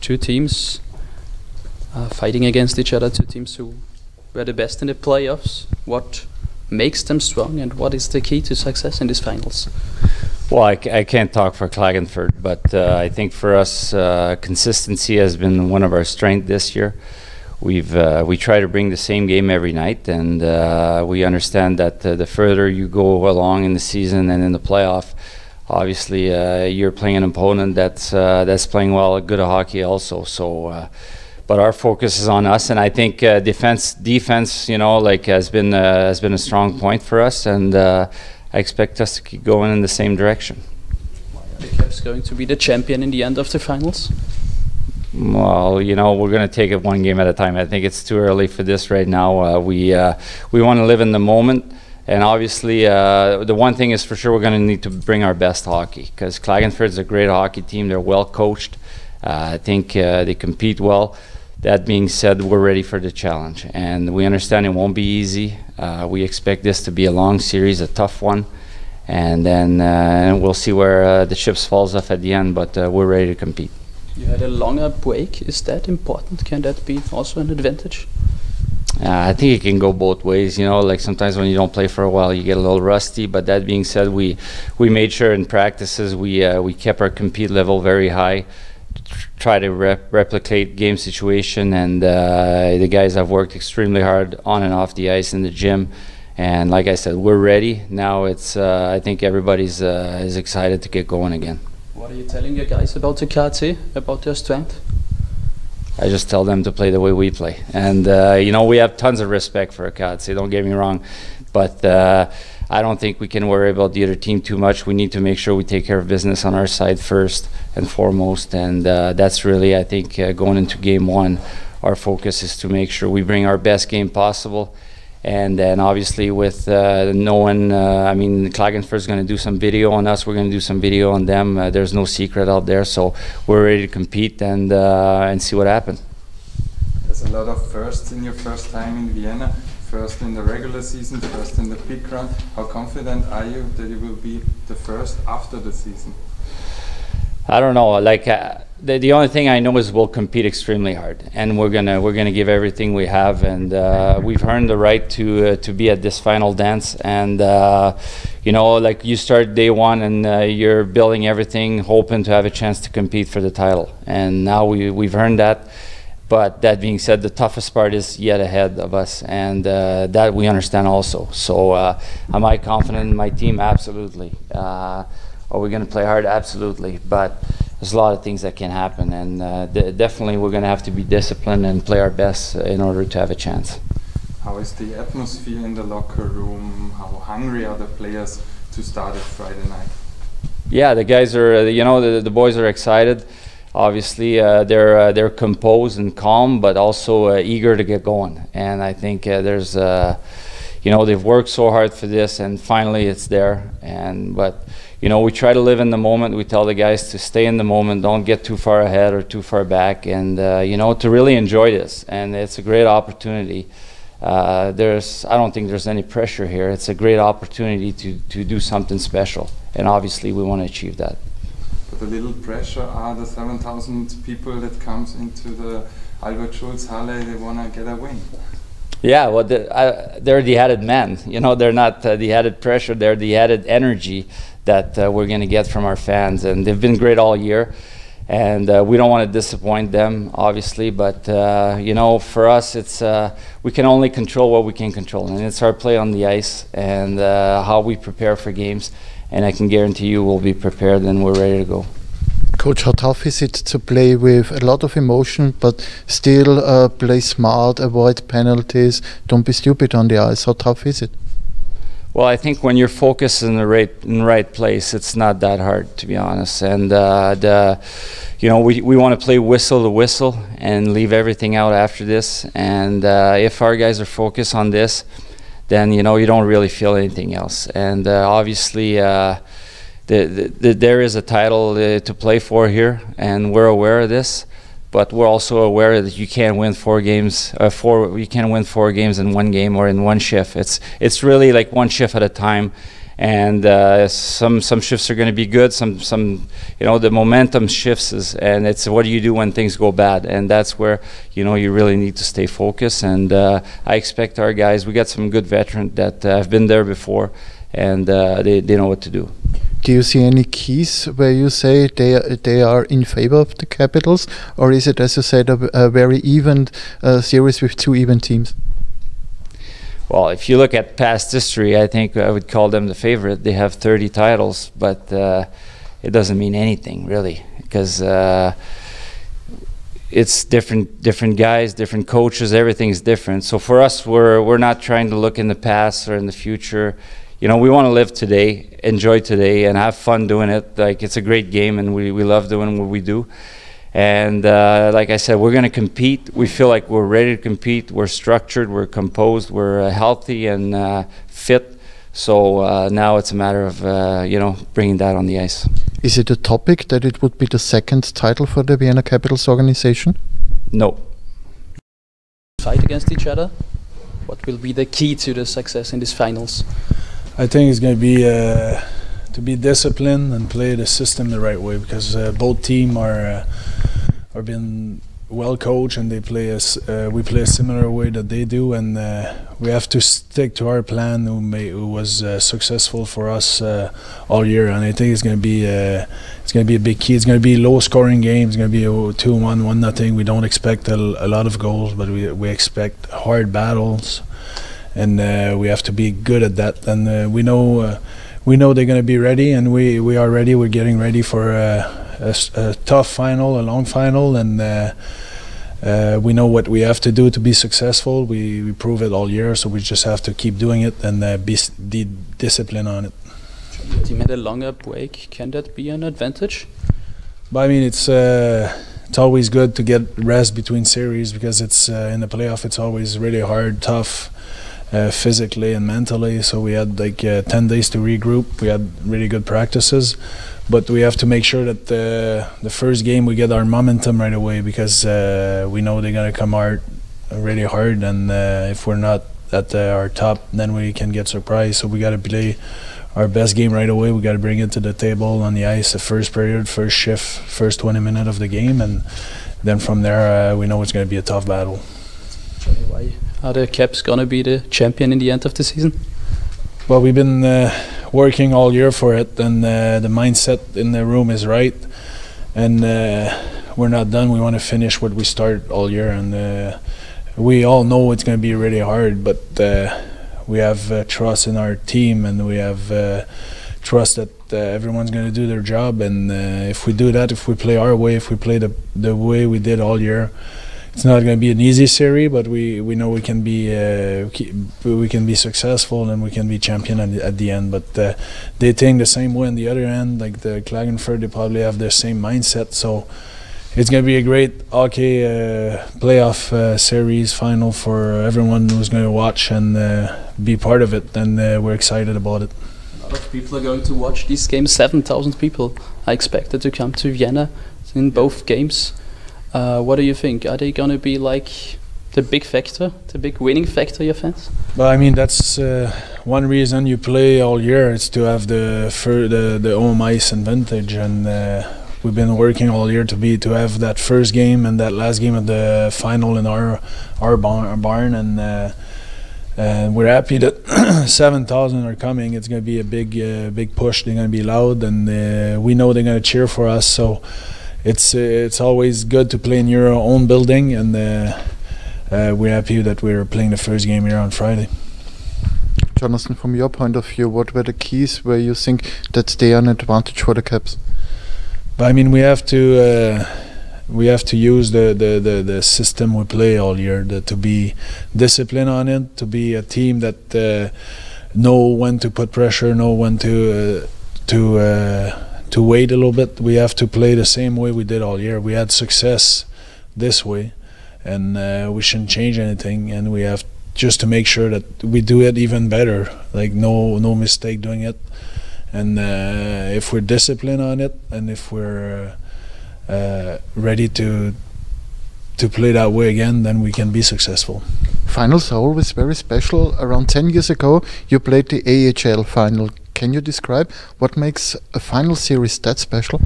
two teams fighting against each other, two teams who were the best in the playoffs. What makes them strong, and what is the key to success in these finals? Well, I can't talk for Klagenfurt, but I think for us, consistency has been one of our strengths this year. We try to bring the same game every night, and we understand that the further you go along in the season and in the playoff, obviously you're playing an opponent that's playing well, good hockey also. So. But our focus is on us, and I think defense, you know, like has been a strong point for us, and I expect us to keep going in the same direction. Are the Caps going to be the champion in the end of the finals? Well, you know, we're going to take it one game at a time. I think it's too early for this right now. We want to live in the moment, and obviously the one thing is for sure we're going to need to bring our best hockey, because Klagenfurt is a great hockey team. They're well coached. I think they compete well. That being said, we're ready for the challenge, and we understand it won't be easy. We expect this to be a long series, a tough one, and then we'll see where the chips falls off at the end, but we're ready to compete. You had a longer break. Is that important? Can that be also an advantage? I think it can go both ways. You know, like sometimes when you don't play for a while, you get a little rusty. But that being said, we made sure in practices we kept our compete level very high. Try to replicate game situation, and the guys have worked extremely hard on and off the ice in the gym, and like I said, we're ready now. It's I think everybody's is excited to get going again. What are you telling your guys about the KC, about their strength? I just tell them to play the way we play, and you know, we have tons of respect for KC, don't get me wrong, but I don't think we can worry about the other team too much. We need to make sure we take care of business on our side first and foremost, and that's really, I think, going into game one, our focus is to make sure we bring our best game possible. And then obviously with no one, I mean, Klagenfurt is going to do some video on us, we're going to do some video on them. There's no secret out there, so we're ready to compete and see what happens. There's a lot of firsts in your first time in Vienna. First in the regular season, first in the big round. How confident are you that you will be the first after the season? I don't know. Like the only thing I know is we'll compete extremely hard, and we're gonna give everything we have, and we've earned the right to be at this final dance. And you know, like you start day one, and you're building everything, hoping to have a chance to compete for the title. And now we've earned that. But that being said, the toughest part is yet ahead of us, and that we understand also. So am I confident in my team? Absolutely. Are we going to play hard? Absolutely. But there's a lot of things that can happen, and definitely we're going to have to be disciplined and play our best in order to have a chance. How is the atmosphere in the locker room? How hungry are the players to start it Friday night? Yeah, the guys are, you know, the boys are excited. Obviously, they're composed and calm, but also eager to get going. And I think there's, you know, they've worked so hard for this, and finally it's there. But you know, we try to live in the moment. We tell the guys to stay in the moment, don't get too far ahead or too far back, and you know, to really enjoy this. And it's a great opportunity. I don't think there's any pressure here. It's a great opportunity to do something special, and obviously we want to achieve that. But a little pressure are the 7,000 people that comes into the Albert Schulz Halle. They want to get a win. Yeah, well, they're the added man. You know, they're not the added pressure. They're the added energy that we're going to get from our fans, and they've been great all year. And we don't want to disappoint them, obviously. But you know, for us, it's we can only control what we can control, and it's our play on the ice and how we prepare for games. And I can guarantee you we'll be prepared and we're ready to go. Coach, how tough is it to play with a lot of emotion, but still play smart, avoid penalties, don't be stupid on the ice? How tough is it? Well, I think when you're focused in the right place, it's not that hard, to be honest. And you know, we want to play whistle to whistle and leave everything out after this. And if our guys are focused on this, then you know, you don't really feel anything else. And obviously there is a title to play for here, and we're aware of this, but we're also aware that you can't win 4 games you can't win 4 games in one game or in one shift. It's really like one shift at a time, and some shifts are going to be good. Some the momentum shifts, and it's what do you do when things go bad, and that's where you really need to stay focused. And I expect our guys. We got some good veterans that have been there before, and they know what to do. Do you see any keys where you say they are in favor of the Capitals, or is it, as you said, a very even series with two even teams? Well, if you look at past history, I think I would call them the favorite. They have 30 titles, but it doesn't mean anything really, because it's different guys, different coaches. Everything's different. So for us, we're not trying to look in the past or in the future. We want to live today, enjoy today, and have fun doing it. Like, it's a great game, and we love doing what we do. And like I said, we're going to compete. We feel like we're ready to compete. We're structured, we're composed, we're healthy and fit. So now it's a matter of bringing that on the ice. Is it a topic that it would be the second title for the Vienna Capitals organization? No. Fight against each other. What will be the key to the success in these finals? I think it's going to be to be disciplined and play the system the right way, because both teams are being well coached, and they play we play a similar way that they do, and we have to stick to our plan who was successful for us all year. And I think it's going to be a big key. It's going to be a low scoring game. It's going to be a 2-1, 1-0. We don't expect a lot of goals, but we expect hard battles. And we have to be good at that, and we know they're going to be ready, and we are ready. We're getting ready for a tough final, a long final, and we know what we have to do to be successful. We prove it all year, so we just have to keep doing it and be disciplined on it. The team had a longer break. Can that be an advantage? But I mean, it's always good to get rest between series, because it's in the playoff. It's always really hard, tough. Physically and mentally, so we had like 10 days to regroup. We had really good practices, but we have to make sure that the first game we get our momentum right away, because we know they're gonna come really hard, and if we're not at our top, then we can get surprised. So we got to play our best game right away. We got to bring it to the table on the ice, the first period, first shift, first 20 minutes of the game, and then from there we know it's going to be a tough battle. Why are the Caps going to be the champion in the end of the season? Well, we've been working all year for it, and the mindset in the room is right, and we're not done. We want to finish what we started all year, and we all know it's going to be really hard, but we have trust in our team, and we have trust that everyone's going to do their job, and if we do that, if we play our way, if we play the way we did all year, it's not going to be an easy series, but we know we can be successful, and we can be champion at the end. But they think the same way on the other end, like the Klagenfurt, they probably have the same mindset. So it's going to be a great hockey playoff series final for everyone who's going to watch and be part of it, and we're excited about it. A lot of people are going to watch this game. 7,000 people are expected to come to Vienna in both games. What do you think? Are they going to be like the big factor, the big winning factor, your fans? Well, I mean, that's one reason you play all year, is to have the home ice advantage, and we've been working all year to have that first game and that last game of the final in our barn, and we're happy that 7,000 are coming. It's going to be a big push. They're going to be loud, and we know they're going to cheer for us. So it's always good to play in your own building, and we're happy that we're playing the first game here on Friday. Jonathan, from your point of view, what were the keys where you think that they are an advantage for the Caps? But I mean, we have to use the system we play all year, to be disciplined on it, to be a team that know when to put pressure, know when to wait a little bit. We have to play the same way we did all year. We had success this way, and we shouldn't change anything, and we have just to make sure that we do it even better, like no mistake doing it. And if we're disciplined on it, and if we're ready to play that way again, then we can be successful. Finals are always very special. Around 10 years ago, you played the AHL final. can you describe what makes a final series that special?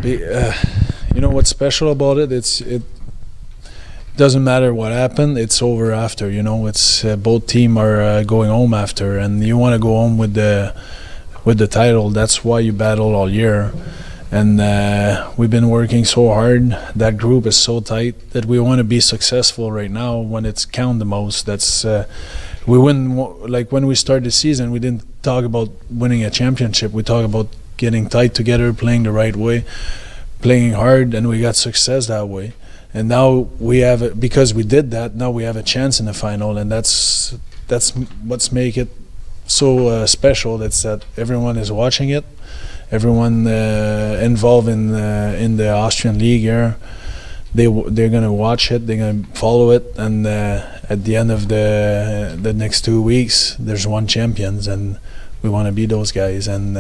You know what's special about it? It doesn't matter what happened. It's over after. You know, it's both team are going home after, and you want to go home with the title. That's why you battle all year. And we've been working so hard. That group is so tight that we want to be successful right now when it's count the most. That's we win. Like when we start the season, we didn't talk about winning a championship. We talk about getting tight together, playing the right way, playing hard, and we got success that way. And now we have, because we did that, now we have a chance in the final, and that's what's make it so special. That's that everyone is watching it. Everyone involved in the Austrian league here, they're gonna watch it, they're gonna follow it, and at the end of the next 2 weeks, there's one champions, and we want to be those guys, and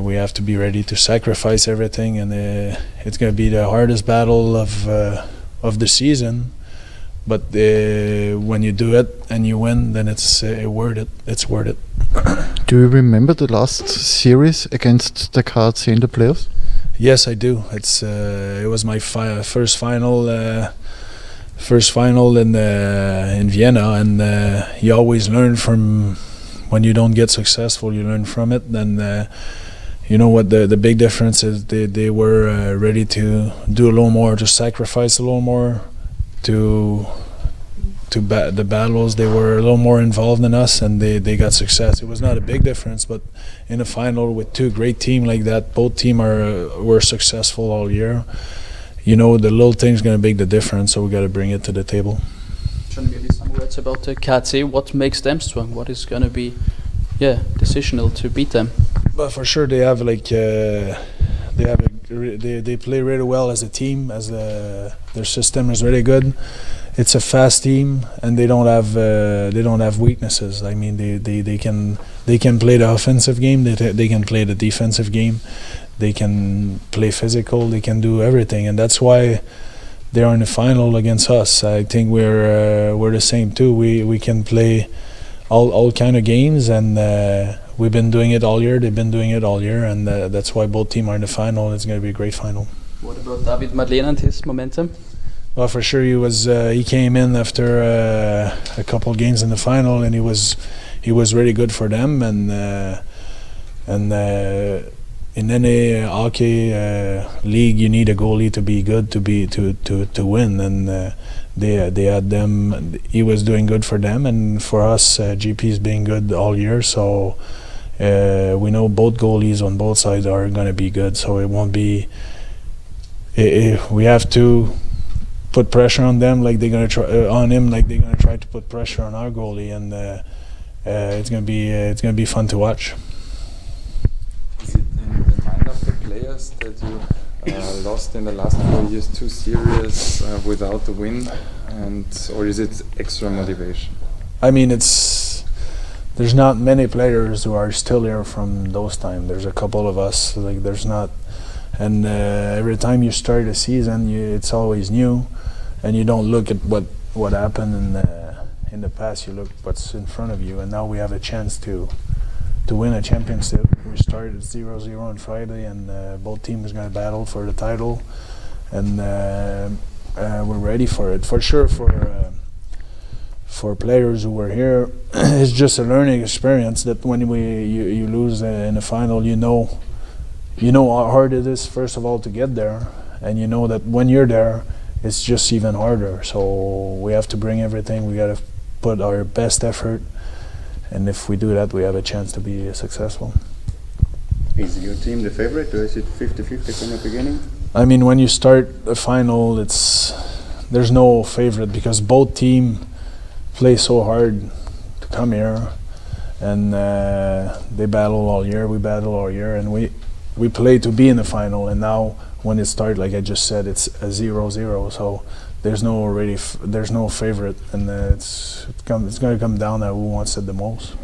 we have to be ready to sacrifice everything, and it's gonna be the hardest battle of the season. But when you do it and you win, then it's worth it. It's worth it. Do you remember the last series against the KC in the playoffs? Yes, I do. It was my first final in Vienna, and you always learn from when you don't get successful. You learn from it. Then you know what the big difference is. They were ready to do a little more, to sacrifice a little more. The battles, they were a little more involved than us, and they got success. It was not a big difference, but in a final with two great teams like that, both teams were successful all year. You know, the little thing's going to make the difference, so we got to bring it to the table. Maybe some words about the KC. What makes them strong? What is going to be, decisional to beat them? But for sure, they have they play really well as a team. Their system is really good. It's a fast team, and they don't have weaknesses. I mean, they can play the offensive game. They can play the defensive game. They can play physical. They can do everything, and that's why they are in the final against us. I think we're the same too. We can play all kind of games, and we've been doing it all year. They've been doing it all year, and that's why both teams are in the final. It's going to be a great final. What about David Madeleine and his momentum? Well, for sure, he came in after a couple games in the final, and he was really good for them. And in any hockey league, you need a goalie to be good to win. And they had them. He was doing good for them, and for us, GP's being good all year. So we know both goalies on both sides are going to be good. So it won't be. We have to put pressure on them, like they're gonna try on him, like they're gonna try to put pressure on our goalie, and it's gonna be fun to watch. Is it in the mind of the players that you lost in the last 4 years 2 series without a win, or is it extra motivation? I mean, there's not many players who are still here from those times. There's a couple of us, like there's not. And every time you start a season, it's always new, and you don't look at what happened in the past. You look what's in front of you, and now we have a chance to win a championship. We started 0-0 on Friday, and both teams are going to battle for the title, and we're ready for it. For sure, for players who were here, it's just a learning experience. That when you lose in the final, you know how hard it is, first of all, to get there, and you know that when you're there, it's just even harder. So we have to bring everything. We got to put our best effort, and if we do that, we have a chance to be successful. Is your team the favorite, or is it 50-50 from the beginning? I mean, when you start a final, there's no favorite, because both teams play so hard to come here, and they battle all year. We battle all year, and we play to be in the final, and now when it starts, like I just said, it's a 0-0. So there's no favorite, and it's going to come down to who wants it the most.